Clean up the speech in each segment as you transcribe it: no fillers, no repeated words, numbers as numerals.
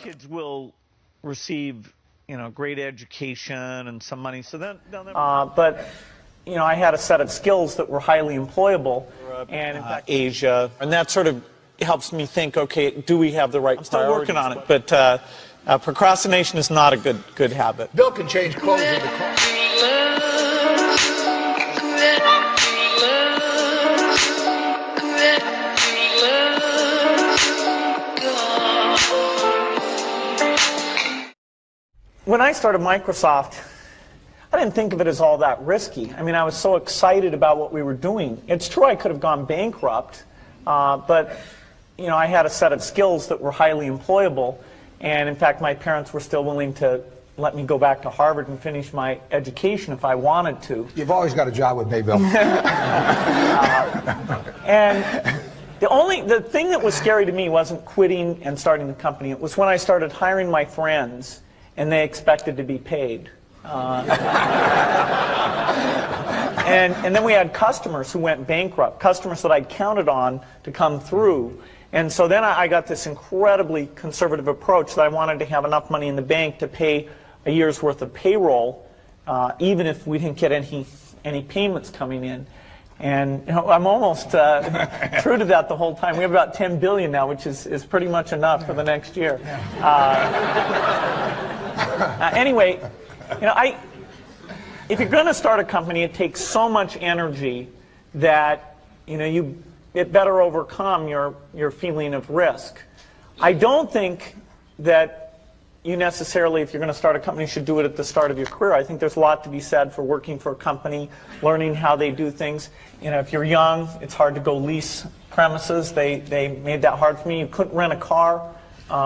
kids will receive, great education and some money. So then, but I had a set of skills that were highly employable, and in fact, Asia, and that sort of helps me think. Okay, do we have the right? I'm still working on it, but procrastination is not a good habit. Bill can change clothes in the car. When I started Microsoft, I didn't think of it as all that risky. I mean, I was so excited about what we were doing. It's true I could have gone bankrupt, but I had a set of skills that were highly employable, and in fact, my parents were still willing to let me go back to Harvard and finish my education if I wanted to. You've always got a job with me, Bill. And the thing that was scary to me wasn't quitting and starting the company. It was when I started hiring my friends and they expected to be paid. And then we had customers who went bankrupt, customers that I'd counted on to come through. And so then I got this incredibly conservative approach that I wanted to have enough money in the bank to pay a year's worth of payroll, even if we didn't get any payments coming in. And I'm almost true to that the whole time. We have about 10 billion now, which is pretty much enough for the next year. Anyway, if you're going to start a company, it takes so much energy that it better overcome your feeling of risk. I don't think that you necessarily, if you're going to start a company, should do it at the start of your career. I think there's a lot to be said for working for a company, learning how they do things. If you're young, it's hard to go lease premises. They made that hard for me. You couldn't rent a car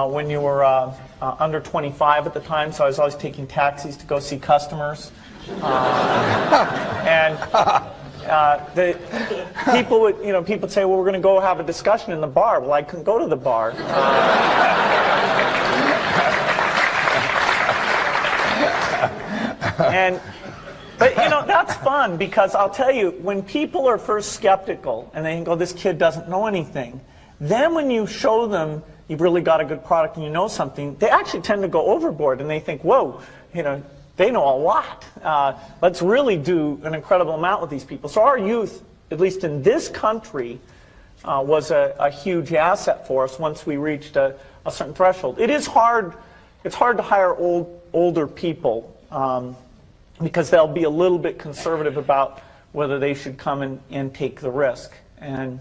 when you were under 25 at the time, so I was always taking taxis to go see customers. The people would, people would say, well, we're going to go have a discussion in the bar. Well, I couldn't go to the bar. But that's fun, because I'll tell you, when people are first skeptical and they think, oh, this kid doesn't know anything, then when you show them you've really got a good product and you know something, they actually tend to go overboard and they think, whoa, they know a lot. Let's really do an incredible amount with these people. So our youth, at least in this country, was a huge asset for us once we reached a certain threshold. It is hard. It's hard to hire older people because they'll be a little bit conservative about whether they should come and take the risk. And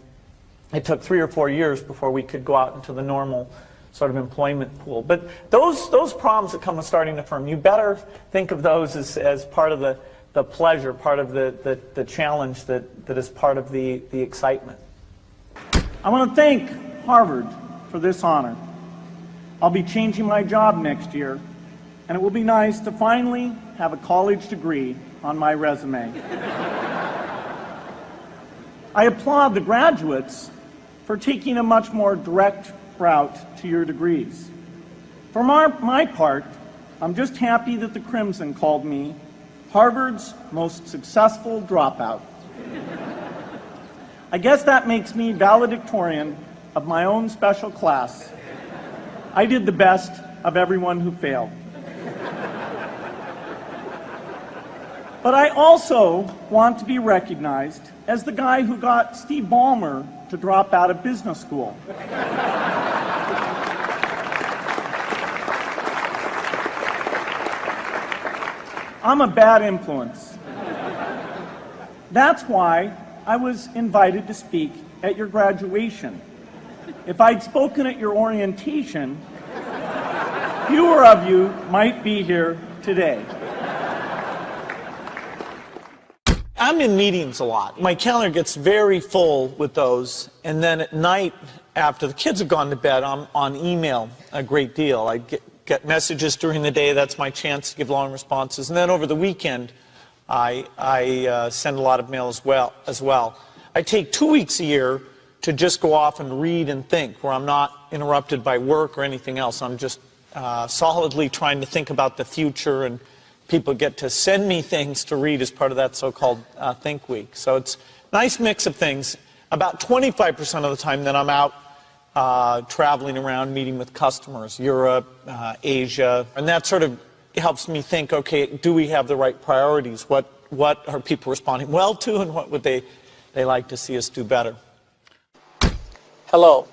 it took 3 or 4 years before we could go out into the normal sort of employment pool. But those problems that come with starting a firm, you better think of those as part of the pleasure, part of the challenge that is part of the excitement. I want to thank Harvard for this honor. I'll be changing my job next year, and it will be nice to finally have a college degree on my resume. I applaud the graduates for taking a much more direct route to your degrees. For my part, I'm just happy that the Crimson called me Harvard's most successful dropout. I guess that makes me valedictorian of my own special class. I did the best of everyone who failed. But I also want to be recognized as the guy who got Steve Ballmer to drop out of business school. I'm a bad influence. That's why I was invited to speak at your graduation. If I'd spoken at your orientation, fewer of you might be here today. I'm in meetings a lot. My calendar gets very full with those, and then at night, after the kids have gone to bed, I'm on email a great deal. I get messages during the day. That's my chance to give long responses. And then over the weekend, I send a lot of mail as well. I take 2 weeks a year to just go off and read and think, where I'm not interrupted by work or anything else. I'm just solidly trying to think about the future, and people get to send me things to read as part of that so-called Think Week. So it's a nice mix of things. About 25% of the time that I'm out traveling around, meeting with customers, Europe, Asia, and that sort of helps me think, okay, do we have the right priorities? What are people responding well to, and what would they like to see us do better? Hello,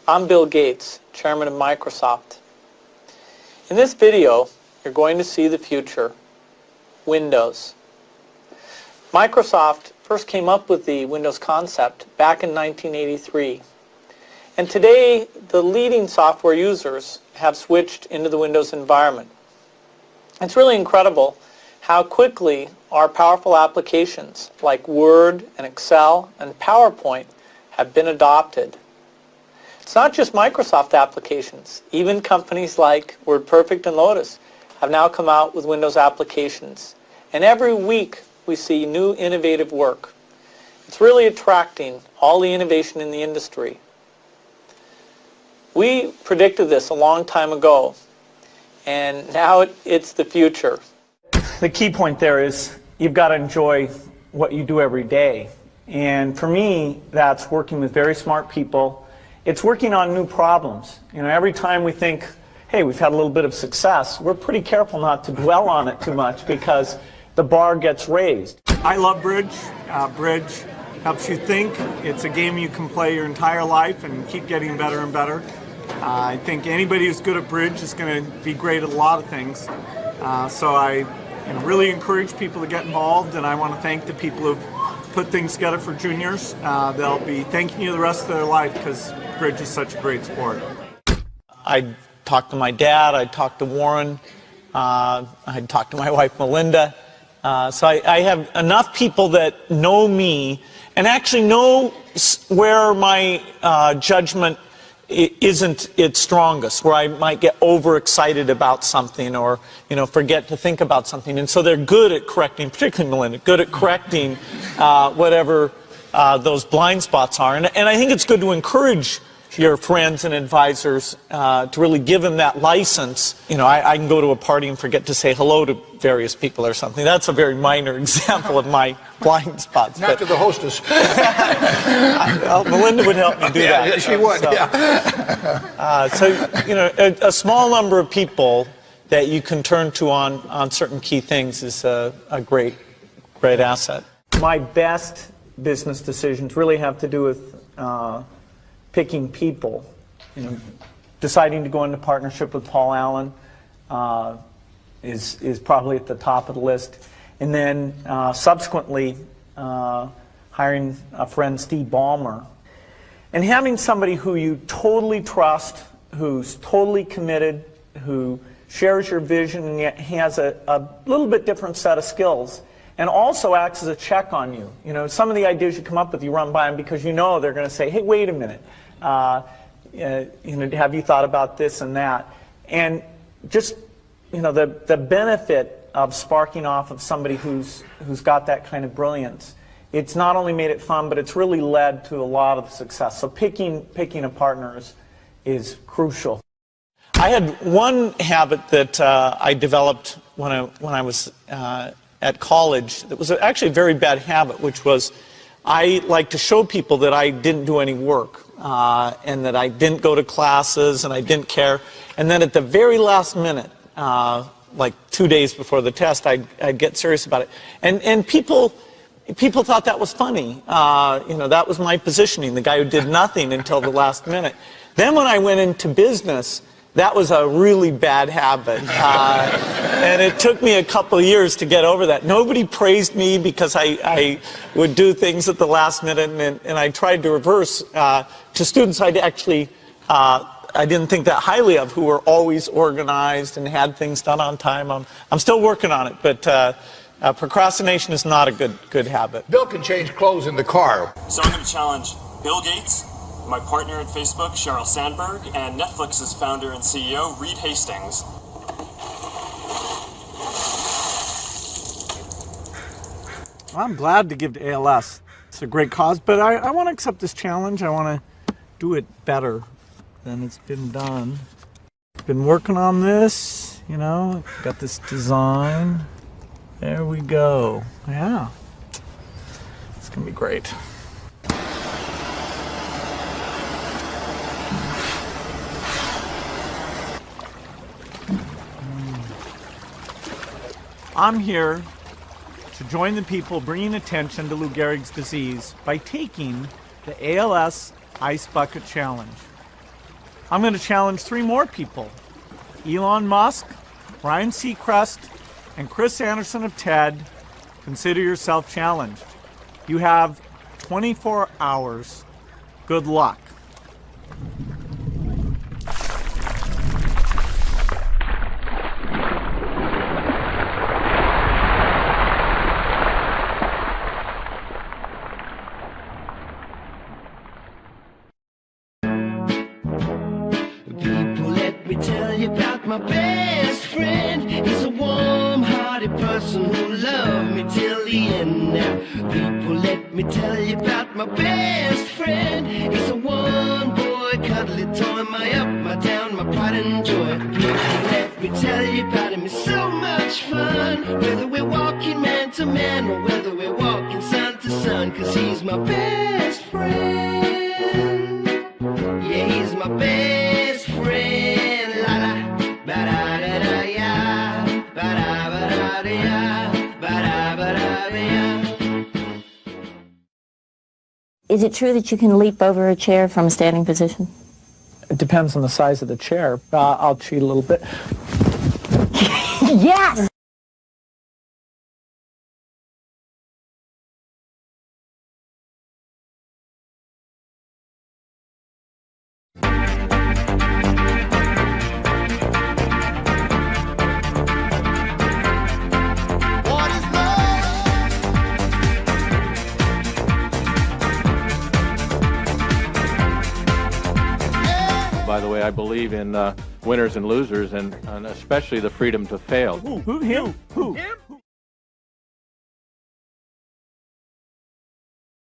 I'm Bill Gates, Chairman of Microsoft. In this video, you're going to see the future, Windows. Microsoft first came up with the Windows concept back in 1983. And today, the leading software users have switched into the Windows environment. It's really incredible how quickly our powerful applications like Word and Excel and PowerPoint have been adopted. It's not just Microsoft applications. Even companies like WordPerfect and Lotus have now come out with Windows applications. And every week we see new innovative work. It's really attracting all the innovation in the industry. We predicted this a long time ago, and now it's the future. The key point there is you've got to enjoy what you do every day. And for me, that's working with very smart people. It's working on new problems. You know, every time we think, hey, we've had a little bit of success, we're pretty careful not to dwell on it too much because the bar gets raised. I love bridge. Bridge helps you think. It's a game you can play your entire life and keep getting better and better. I think anybody who's good at bridge is going to be great at a lot of things. So I really encourage people to get involved, and I want to thank the people who've put things together for juniors. They'll be thanking you the rest of their life because bridge is such a great sport. I talked to my dad, I talked to Warren, I talked to my wife Melinda. So I have enough people that know me and actually know where my judgment isn't its strongest, where I might get overexcited about something or, forget to think about something. And so they're good at correcting, particularly Melinda, good at correcting whatever those blind spots are. And I think it's good to encourage your friends and advisors to really give them that license. I can go to a party and forget to say hello to various people or something. That's a very minor example of my blind spots. Not to the hostess. Melinda would help me do that. Yeah, she would, so, a small number of people that you can turn to on certain key things is a great asset. My best business decisions really have to do with picking people. Deciding to go into partnership with Paul Allen is probably at the top of the list. And then subsequently hiring a friend, Steve Ballmer. And having somebody who you totally trust, who's totally committed, who shares your vision and yet has a little bit different set of skills, and also acts as a check on you. Some of the ideas you come up with, you run by them because they're going to say, hey, wait a minute. Have you thought about this and that? And just, the benefit of sparking off of somebody who's got that kind of brilliance, it's not only made it fun, but it's really led to a lot of success. So picking a partner is crucial. I had one habit that I developed when I was at college that was actually a very bad habit, which was I like to show people that I didn't do any work and that I didn't go to classes and I didn't care. And then at the very last minute, like 2 days before the test, I'd get serious about it. And people thought that was funny. That was my positioning, the guy who did nothing until the last minute. Then when I went into business, that was a really bad habit. And it took me a couple of years to get over that. Nobody praised me because I would do things at the last minute, and I tried to reverse to students I didn't think that highly of, who were always organized and had things done on time. I'm still working on it, but procrastination is not a good habit. Bill can change clothes in the car. So I'm going to challenge Bill Gates, my partner at Facebook, Sheryl Sandberg, and Netflix's founder and CEO, Reed Hastings. I'm glad to give to ALS. It's a great cause, but I want to accept this challenge. I want to do it better than it's been done. Been working on this, got this design. There we go. Yeah. It's going to be great. I'm here to join the people bringing attention to Lou Gehrig's disease by taking the ALS Ice Bucket Challenge. I'm going to challenge 3 more people: Elon Musk, Ryan Seacrest, and Chris Anderson of TED. Consider yourself challenged. You have 24 hours. Good luck. About my best friend, he's a warm-hearted person who loved me till the end. Now, people, let me tell you about my best friend. He's a one-boy, cuddly toy, my up, my down, my pride and joy. People, let me tell you about him. It's so much fun, whether we're walking man to man or whether we're walking sun to sun, 'cause he's my best friend. Yeah, he's my best friend. Is it true that you can leap over a chair from a standing position? It depends on the size of the chair. I'll cheat a little bit. Yes! By the way, I believe in winners and losers, and especially the freedom to fail. Who? Him? Who? Him?